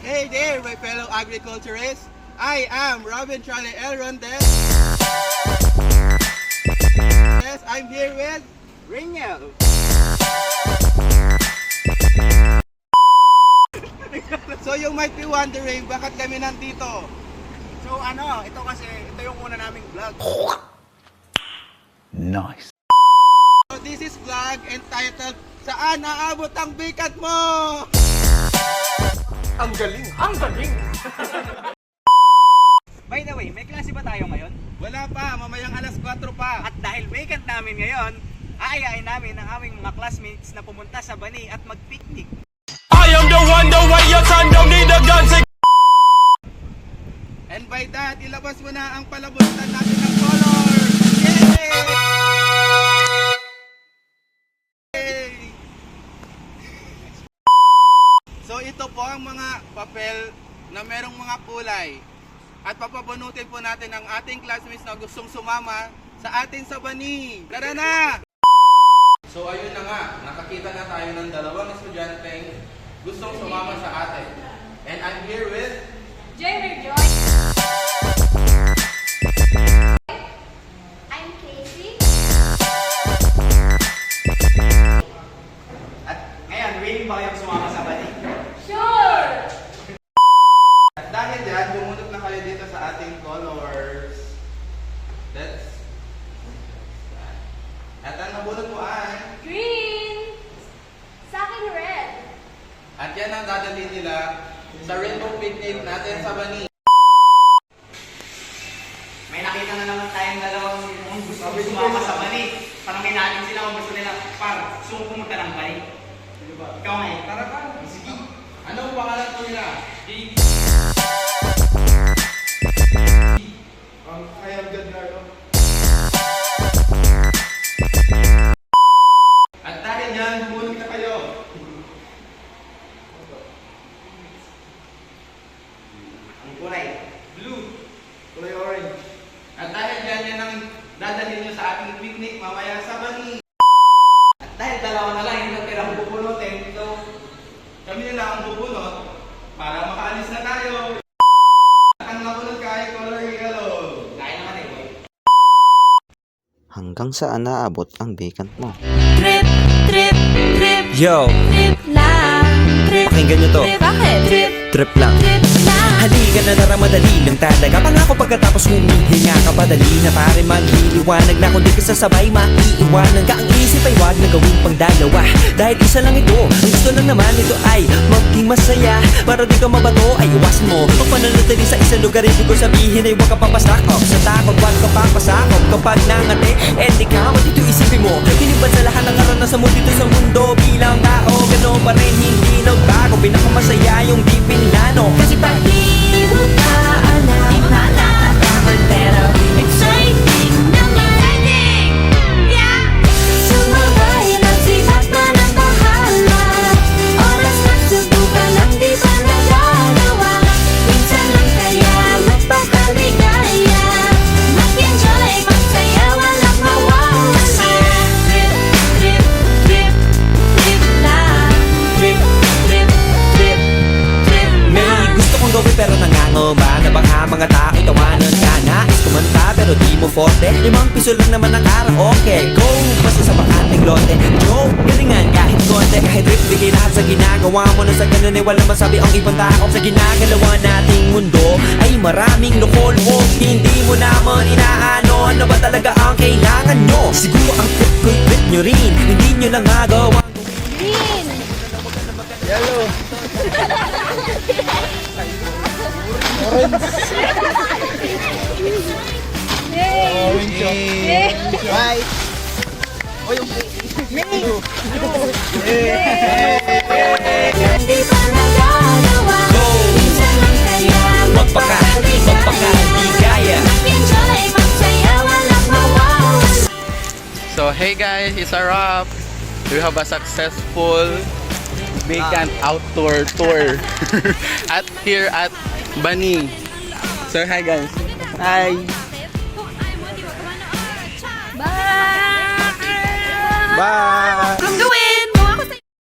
Hey there, my fellow agriculturists. I am Robin Charlie L. Rondes. Yes, I'm here with Ringel. So you might be wondering, bakit kami nandito? So ito yung una naming vlog. Nice. So this is vlog entitled, Saan Naabot Ang Bikat Mo? Ang galing! Ang galing! By the way, may klase ba tayo ngayon? Wala pa, mamayang alas 4 pa. At dahil vacant namin ngayon, aayain namin ang aming mga classmates na pumunta sa Bani at mag-picnic. I am the one, the way your son don't need a gun to... And by that, ilabas mo na ang palabutan natin ng color. Yay! Yay! So ito po ang mga papel na merong mga kulay. At papabunutin po natin ang ating classmates na gustong sumama sa atin sa Bani. Tara na! So ayun na nga, nakakita na tayo ng dalawang estudyanteng gustong sumama sa atin. And I'm here with Jamie Joy. I'm Casey. At ngayon, willing ba kayong sumama sa Bani? Sure! At dahil dyan, bumunot na kayo dito sa ating colors. At ang nabunot mo ay, Green. Sa akin, red. at yan ang dadalhin nila sa rainbow picnic natin sa Bani. May nakita na naman tayong dalawang gusto sumama sa Bani. Tanongin natin sila kung gusto nila pumunta ng Bani. Ikaw ngayon. Tara ka. Sige. Anong pangalan ko nila? I am good, Nardo. At dahil dyan, bumunot na kayo. Ang kulay. Blue. Kulay orange. At dahil dyan, yan ang dadalhin nyo sa ating picnic mamaya sa Bani. At dahil dalawa na lang yung natirang pupunutin, so Kami na lang ang bubunot para makaalis na tayo. At ang nabunot ka ay color yellow. kaya naman eh, boy. Hanggang saan naabot ang vacant mo? Trip, trip, trip, Yo, trip lang. Trip, pakinggan nyo to. trip, bakit? Trip, Trip lang. trip lang. Halika na naramadali lang talaga. Pangako pagkatapos humihinga ka padali na pare maghiliwanag na kung di ka sasabay maiiwanan ka. Ang isip ay wag na gawing pangdalawa dahil isa lang ito. Ang gusto lang naman ito ay maging masaya. Para di ka mabato ay iwasan mo pag pananatili sa isang lugar. Ibig ko sabihin ay huwag ka papasakop sa takot, wag ka papasakop. Kapag nangate, di ka dito isipin mo hinibat sa lahat ng karanasan mo dito sa mundo. Bilang tao, ganoon pa rin hindi nagbago. Pinakamasaya yung di pinlano. Kasi Pag di mo pa alam, imanataman pero exciting naman. Yeah! Sumabay lang sipat na ng bahala. Oras lang subukan ang di pa nagagawa. Minsan lang kaya magpakaligaya. Mag-enjoy, magsaya, walang mawawala. Trip, trip, trip, trip lang. Trip, trip, trip, trip lang. may gusto kong gawin pero nangangamba na baka mga tao'y tawanan ka. Nais kumanta pero di mo forte. 5 piso lang naman ang karaoke. Go! Basta sa bakanteng lote. Joke! Galingan kahit konti. Kahit trip bigay lahat sa ginagawa mo. Na sa ganun ay walang masabi ang ibang tao. Sa ginagalawa nating mundo ay maraming loko-loko. Hindi mo naman inaano. Ano ba talaga ang kailangan nyo? Siguro ang trip ko'y trip nyo rin. Hindi nyo lang magawa. Green. Yellow. Yay. White. Di pa nagagawa. Minsan lang kaya Magpaka-ligaya. mag-enjoy, magsaya, walang mawawala. So hey guys, it's a wrap. We have a successful vacant outdoor tour at here at Bani. So hi guys. Hi. Bye. Bye!